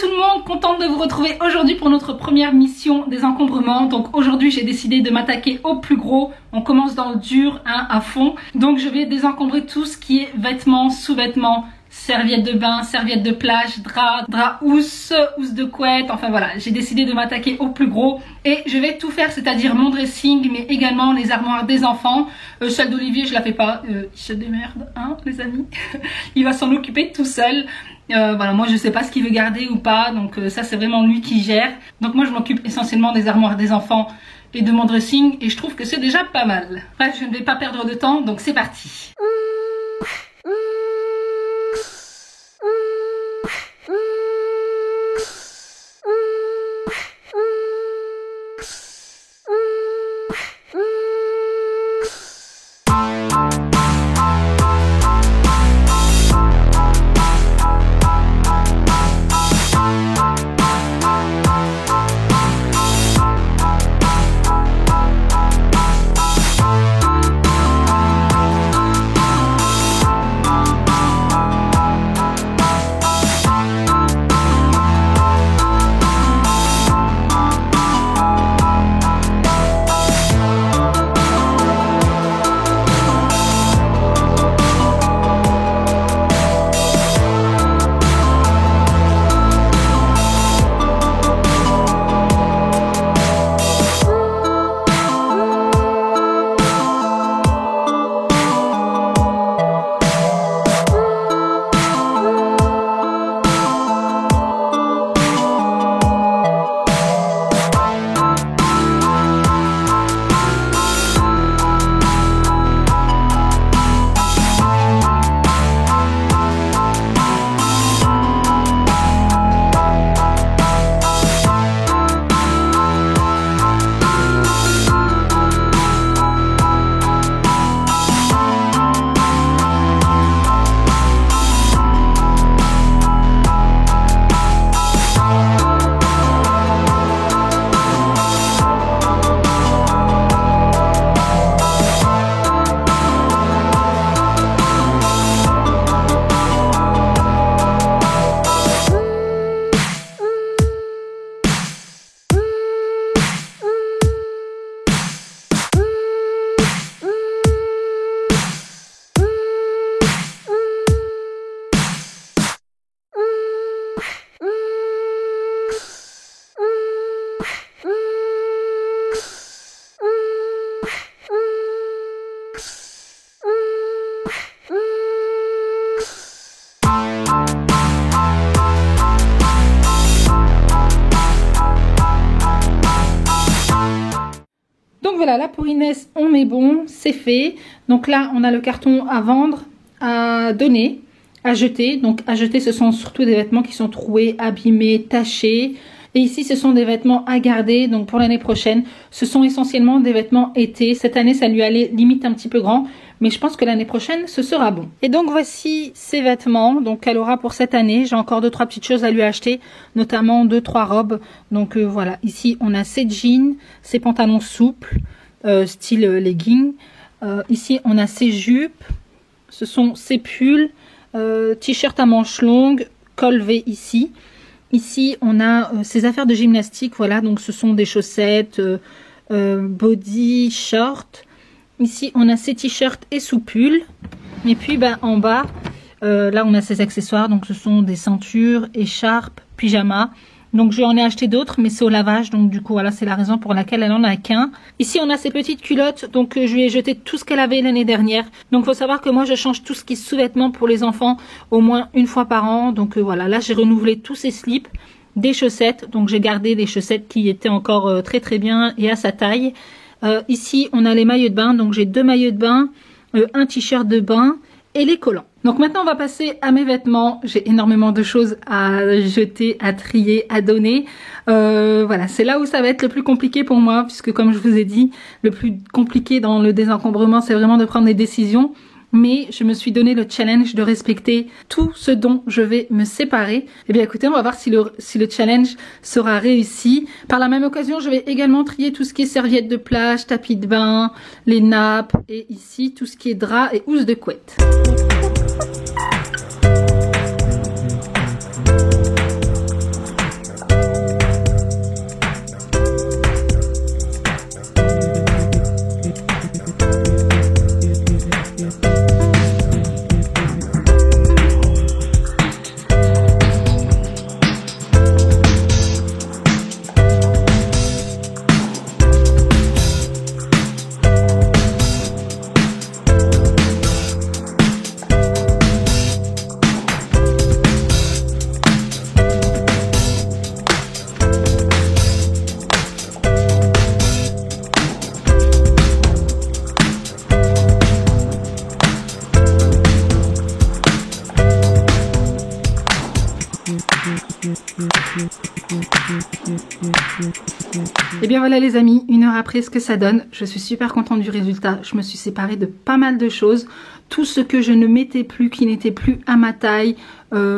tout le monde, contente de vous retrouver aujourd'hui pour notre première mission des encombrements. Donc aujourd'hui j'ai décidé de m'attaquer au plus gros. On commence dans le dur, hein, à fond. Donc je vais désencombrer tout ce qui est vêtements, sous-vêtements, serviettes de bain, serviettes de plage, drap housse de couette, enfin voilà, j'ai décidé de m'attaquer au plus gros et je vais tout faire, c'est-à-dire mon dressing mais également les armoires des enfants. Celle d'Olivier je la fais pas, il se démerde, hein les amis. Il va s'en occuper tout seul. Voilà, moi je sais pas ce qu'il veut garder ou pas, donc ça c'est vraiment lui qui gère. Donc moi je m'occupe essentiellement des armoires des enfants et de mon dressing et je trouve que c'est déjà pas mal. Bref, je ne vais pas perdre de temps, donc c'est parti. Voilà, là pour Inès on met bon, c'est fait. Donc là on a le carton à vendre, à donner, à jeter. Donc à jeter ce sont surtout des vêtements qui sont troués, abîmés, tachés. Et ici ce sont des vêtements à garder, donc pour l'année prochaine. Ce sont essentiellement des vêtements été. Cette année ça lui allait limite un petit peu grand, mais je pense que l'année prochaine ce sera bon. Et donc voici ses vêtements, donc qu'elle aura pour cette année. J'ai encore 2-3 petites choses à lui acheter, notamment 2-3 robes. Donc voilà, ici on a ses jeans, ses pantalons souples, style legging. Ici on a ses jupes, ce sont ses pulls, t-shirt à manches longues, col V ici. Ici, on a ces affaires de gymnastique, voilà, donc ce sont des chaussettes, body, short. Ici, on a ces t-shirts et sous-pulls. Et puis, ben, en bas, là, on a ces accessoires, donc ce sont des ceintures, écharpes, pyjamas. Donc, je en ai acheté d'autres, mais c'est au lavage, donc du coup, voilà, c'est la raison pour laquelle elle en a qu'un. Ici, on a ces petites culottes, donc je lui ai jeté tout ce qu'elle avait l'année dernière. Donc, il faut savoir que moi, je change tout ce qui est sous-vêtements pour les enfants au moins une fois par an. Donc, voilà, là, j'ai renouvelé tous ces slips, des chaussettes. Donc, j'ai gardé des chaussettes qui étaient encore très, très bien et à sa taille. Ici, on a les maillots de bain. Donc, j'ai 2 maillots de bain, un t-shirt de bain et les collants. Donc maintenant on va passer à mes vêtements. J'ai énormément de choses à jeter, à trier, à donner. Voilà, c'est là où ça va être le plus compliqué pour moi, puisque comme je vous ai dit, le plus compliqué dans le désencombrement, c'est vraiment de prendre des décisions. Mais je me suis donné le challenge de respecter tout ce dont je vais me séparer. Eh bien écoutez, on va voir si le challenge sera réussi. Par la même occasion, je vais également trier tout ce qui est serviettes de plage, tapis de bain, les nappes et ici tout ce qui est drap et housse de couette. Et bien voilà les amis, 1 heure après ce que ça donne, je suis super contente du résultat. Je me suis séparée de pas mal de choses. Tout ce que je ne mettais plus, qui n'était plus à ma taille,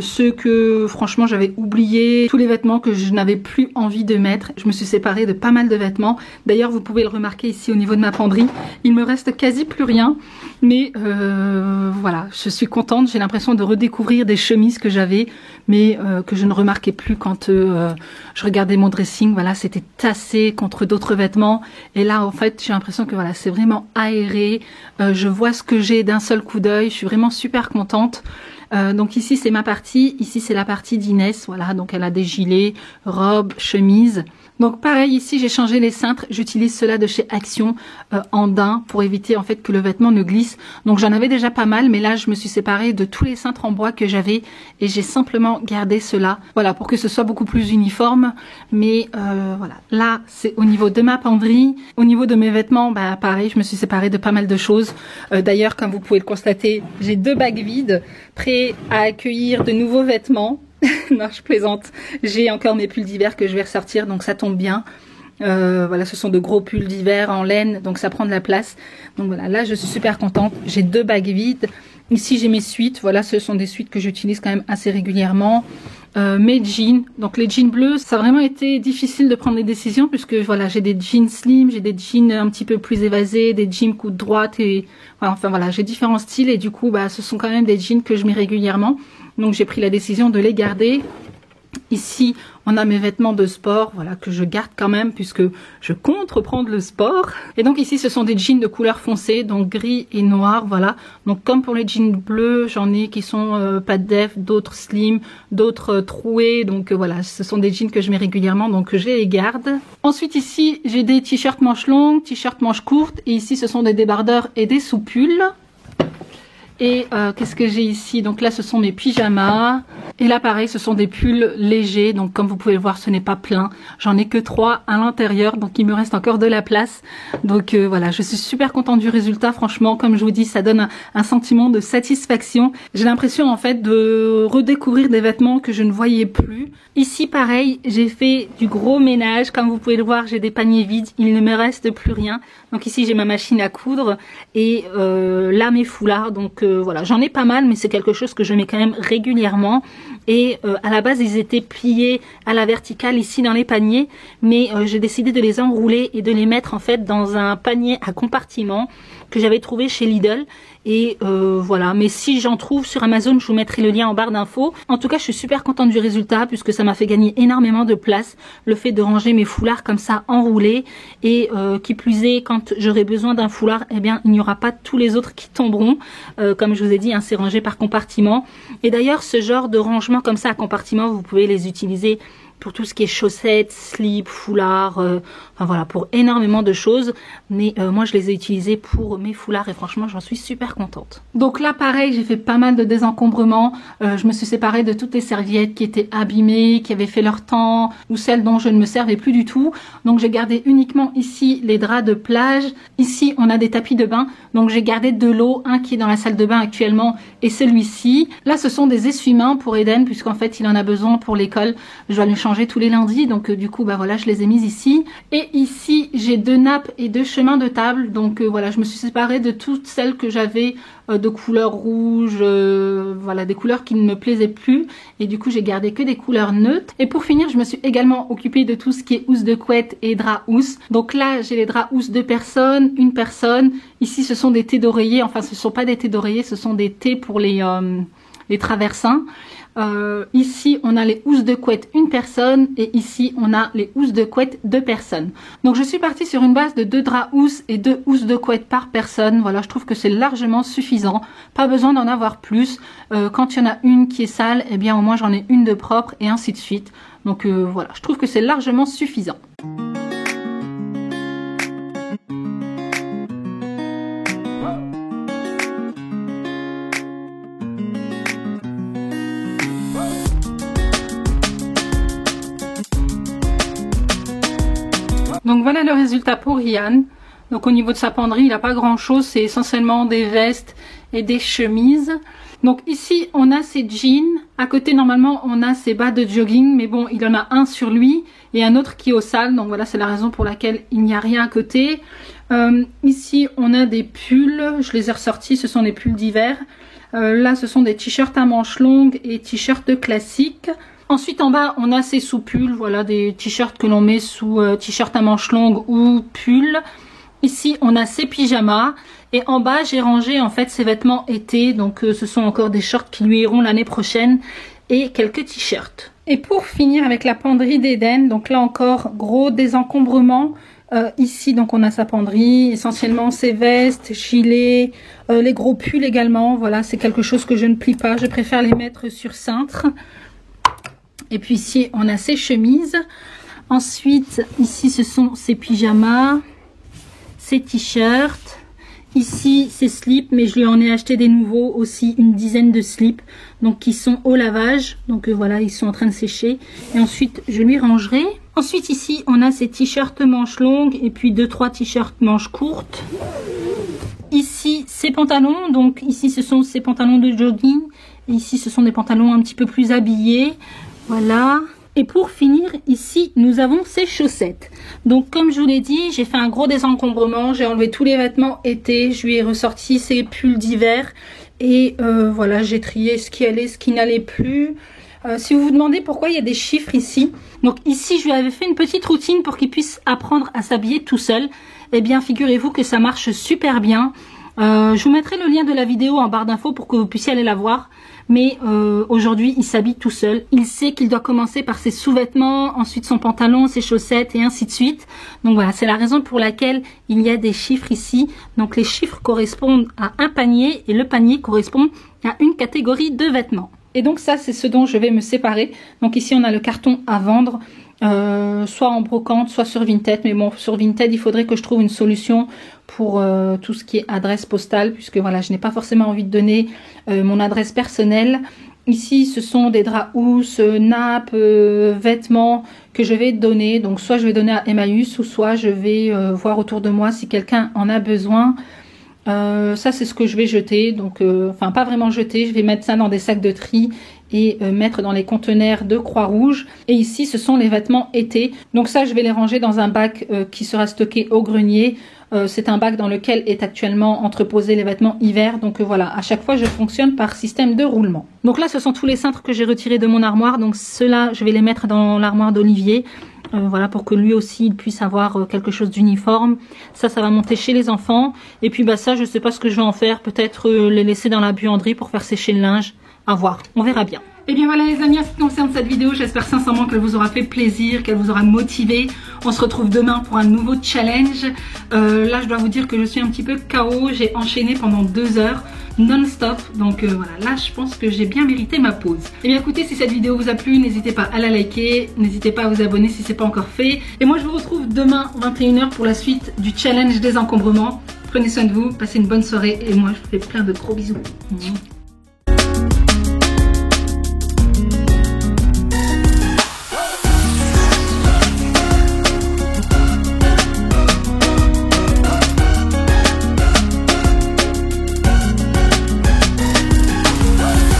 ceux que franchement j'avais oublié, tous les vêtements que je n'avais plus envie de mettre. Je me suis séparée de pas mal de vêtements. D'ailleurs vous pouvez le remarquer ici au niveau de ma penderie, il me reste quasi plus rien. Mais voilà, je suis contente, j'ai l'impression de redécouvrir des chemises que j'avais, mais que je ne remarquais plus quand je regardais mon dressing. Voilà, c'était tassé contre d'autres vêtements. Et là en fait j'ai l'impression que voilà, c'est vraiment aéré. Je vois ce que j'ai d'un seul coup d'œil, je suis vraiment super contente. Donc ici c'est ma partie, ici c'est la partie d'Inès, voilà, donc elle a des gilets, robes, chemises. Donc pareil ici j'ai changé les cintres, j'utilise cela de chez Action en daim pour éviter en fait que le vêtement ne glisse. Donc j'en avais déjà pas mal, mais là je me suis séparée de tous les cintres en bois que j'avais et j'ai simplement gardé cela, voilà, pour que ce soit beaucoup plus uniforme. Mais voilà, là c'est au niveau de ma penderie. Au niveau de mes vêtements, bah pareil, je me suis séparée de pas mal de choses. D'ailleurs comme vous pouvez le constater, j'ai 2 bacs vides prêts à accueillir de nouveaux vêtements. Non, je plaisante. J'ai encore mes pulls d'hiver que je vais ressortir, donc ça tombe bien. Voilà, ce sont de gros pulls d'hiver en laine, donc ça prend de la place. Donc voilà, là je suis super contente. J'ai 2 bacs vides. Ici j'ai mes suites. Voilà, ce sont des suites que j'utilise quand même assez régulièrement. Mes jeans, donc les jeans bleus, ça a vraiment été difficile de prendre des décisions puisque voilà, j'ai des jeans slim, j'ai des jeans un petit peu plus évasés, des jeans coude droite et voilà, enfin voilà, j'ai différents styles et du coup bah ce sont quand même des jeans que je mets régulièrement. Donc j'ai pris la décision de les garder. Ici, on a mes vêtements de sport, voilà, que je garde quand même puisque je compte reprendre le sport. Et donc ici, ce sont des jeans de couleur foncée, donc gris et noir, voilà. Donc comme pour les jeans bleus, j'en ai qui sont pas de def, d'autres slim, d'autres troués. Donc voilà, ce sont des jeans que je mets régulièrement, donc je les garde. Ensuite ici, j'ai des t-shirts manches longues, t-shirts manches courtes. Et ici, ce sont des débardeurs et des sous-pulls. Et qu'est-ce que j'ai ici? Donc là, ce sont mes pyjamas. Et là, pareil, ce sont des pulls légers. Donc comme vous pouvez le voir, ce n'est pas plein. J'en ai que 3 à l'intérieur. Donc il me reste encore de la place. Donc voilà, je suis super contente du résultat. Franchement, comme je vous dis, ça donne un sentiment de satisfaction. J'ai l'impression en fait de redécouvrir des vêtements que je ne voyais plus. Ici, pareil, j'ai fait du gros ménage. Comme vous pouvez le voir, j'ai des paniers vides. Il ne me reste plus rien. Donc ici, j'ai ma machine à coudre. Et là, mes foulards. Donc voilà, j'en ai pas mal, mais c'est quelque chose que je mets quand même régulièrement. Et à la base, ils étaient pliés à la verticale ici dans les paniers, mais j'ai décidé de les enrouler et de les mettre en fait dans un panier à compartiment que j'avais trouvé chez Lidl. Et voilà, mais si j'en trouve sur Amazon, je vous mettrai le lien en barre d'infos. En tout cas, je suis super contente du résultat puisque ça m'a fait gagner énormément de place, le fait de ranger mes foulards comme ça enroulés. Et qui plus est, quand j'aurai besoin d'un foulard, eh bien il n'y aura pas tous les autres qui tomberont. Comme je vous ai dit, hein, c'est rangé par compartiment. Et d'ailleurs, ce genre de rangement comme ça à compartiment, vous pouvez les utiliser pour tout ce qui est chaussettes, slips, foulards, enfin voilà, pour énormément de choses. Mais moi, je les ai utilisés pour mes foulards et franchement, j'en suis super contente. Donc là, pareil, j'ai fait pas mal de désencombrement. Je me suis séparée de toutes les serviettes qui étaient abîmées, qui avaient fait leur temps, ou celles dont je ne me servais plus du tout. Donc j'ai gardé uniquement ici les draps de plage. Ici, on a des tapis de bain. Donc j'ai gardé de l'eau, un qui est dans la salle de bain actuellement et celui-ci. Là, ce sont des essuie-mains pour Eden, puisqu'en fait, il en a besoin pour l'école. Je dois lui changer tous les lundis, donc du coup bah voilà, je les ai mises ici. Et ici j'ai 2 nappes et 2 chemins de table, donc voilà, je me suis séparée de toutes celles que j'avais de couleur rouge, voilà, des couleurs qui ne me plaisaient plus, et du coup j'ai gardé que des couleurs neutres. Et pour finir, je me suis également occupée de tout ce qui est housse de couette et drap housse. Donc là j'ai les draps housse de personnes, une personne. Ici ce sont des thés d'oreiller, enfin ce sont pas des thés d'oreiller, ce sont des thés pour les traversins. Ici on a les housses de couette une personne et ici on a les housses de couette 2 personnes. Donc je suis partie sur une base de 2 draps housses et 2 housses de couette par personne. Voilà, je trouve que c'est largement suffisant, pas besoin d'en avoir plus. Quand il y en a une qui est sale, eh bien au moins j'en ai une de propre et ainsi de suite. Donc voilà, je trouve que c'est largement suffisant. Donc voilà le résultat pour Ryan. Donc au niveau de sa penderie, il n'a pas grand chose, c'est essentiellement des vestes et des chemises. Donc ici on a ces jeans, à côté normalement on a ces bas de jogging, mais bon il y en a un sur lui et un autre qui est au sale, donc voilà c'est la raison pour laquelle il n'y a rien à côté. Ici on a des pulls, je les ai ressortis, ce sont des pulls d'hiver. Là ce sont des t-shirts à manches longues et t-shirts classiques. Ensuite en bas on a ces sous-pulls, voilà des t-shirts que l'on met sous t-shirt à manches longues ou pulls. Ici on a ces pyjamas et en bas j'ai rangé en fait ces vêtements été, donc ce sont encore des shorts qui lui iront l'année prochaine et quelques t-shirts. Et pour finir avec la penderie d'Eden, donc là encore gros désencombrement. Ici donc on a sa penderie, essentiellement ses vestes, gilets, les gros pulls également, voilà c'est quelque chose que je ne plie pas, je préfère les mettre sur cintre. Et puis ici on a ses chemises, ensuite ici ce sont ses pyjamas, ses t-shirts, ici ses slips, mais je lui en ai acheté des nouveaux aussi, une dizaine de slips, donc qui sont au lavage, donc voilà ils sont en train de sécher, et ensuite je lui rangerai. Ensuite ici on a ses t-shirts manches longues et puis 2-3 t-shirts manches courtes. Ici ses pantalons, donc ici ce sont ses pantalons de jogging, et ici ce sont des pantalons un petit peu plus habillés, voilà. Et pour finir, ici, nous avons ces chaussettes. Donc, comme je vous l'ai dit, j'ai fait un gros désencombrement. J'ai enlevé tous les vêtements été. Je lui ai ressorti ses pulls d'hiver. Et voilà, j'ai trié ce qui allait, ce qui n'allait plus. Si vous vous demandez pourquoi il y a des chiffres ici. Donc, ici, je lui avais fait une petite routine pour qu'il puisse apprendre à s'habiller tout seul. Eh bien, figurez-vous que ça marche super bien. Je vous mettrai le lien de la vidéo en barre d'infos pour que vous puissiez aller la voir. Mais aujourd'hui, il s'habille tout seul. Il sait qu'il doit commencer par ses sous-vêtements, ensuite son pantalon, ses chaussettes et ainsi de suite. Donc voilà, c'est la raison pour laquelle il y a des chiffres ici. Donc les chiffres correspondent à un panier et le panier correspond à une catégorie de vêtements. Et donc ça, c'est ce dont je vais me séparer. Donc ici, on a le carton à vendre. Soit en brocante, soit sur Vinted, mais bon sur Vinted il faudrait que je trouve une solution pour tout ce qui est adresse postale, puisque voilà je n'ai pas forcément envie de donner mon adresse personnelle. Ici ce sont des draps housses, nappes, vêtements que je vais donner, donc soit je vais donner à Emmaüs ou soit je vais voir autour de moi si quelqu'un en a besoin. Ça c'est ce que je vais jeter, donc enfin pas vraiment jeter, je vais mettre ça dans des sacs de tri et mettre dans les conteneurs de Croix-Rouge. Et ici ce sont les vêtements été, donc ça je vais les ranger dans un bac qui sera stocké au grenier. C'est un bac dans lequel est actuellement entreposé les vêtements hiver, donc voilà, à chaque fois je fonctionne par système de roulement. Donc là ce sont tous les cintres que j'ai retirés de mon armoire, donc ceux-là je vais les mettre dans l'armoire d'Olivier. Voilà, pour que lui aussi il puisse avoir quelque chose d'uniforme. Ça va monter chez les enfants. Et puis bah ça je sais pas ce que je vais en faire, peut-être les laisser dans la buanderie pour faire sécher le linge, à voir, on verra bien. Et bien voilà les amis, en ce qui concerne cette vidéo, j'espère sincèrement qu'elle vous aura fait plaisir, qu'elle vous aura motivé. On se retrouve demain pour un nouveau challenge. Là je dois vous dire que je suis un petit peu KO, j'ai enchaîné pendant 2 heures non-stop, donc voilà, là je pense que j'ai bien mérité ma pause. Et bien écoutez, si cette vidéo vous a plu, n'hésitez pas à la liker, n'hésitez pas à vous abonner si c'est pas encore fait. Et moi je vous retrouve demain 21 h pour la suite du challenge des encombrements. Prenez soin de vous, passez une bonne soirée et moi je vous fais plein de gros bisous.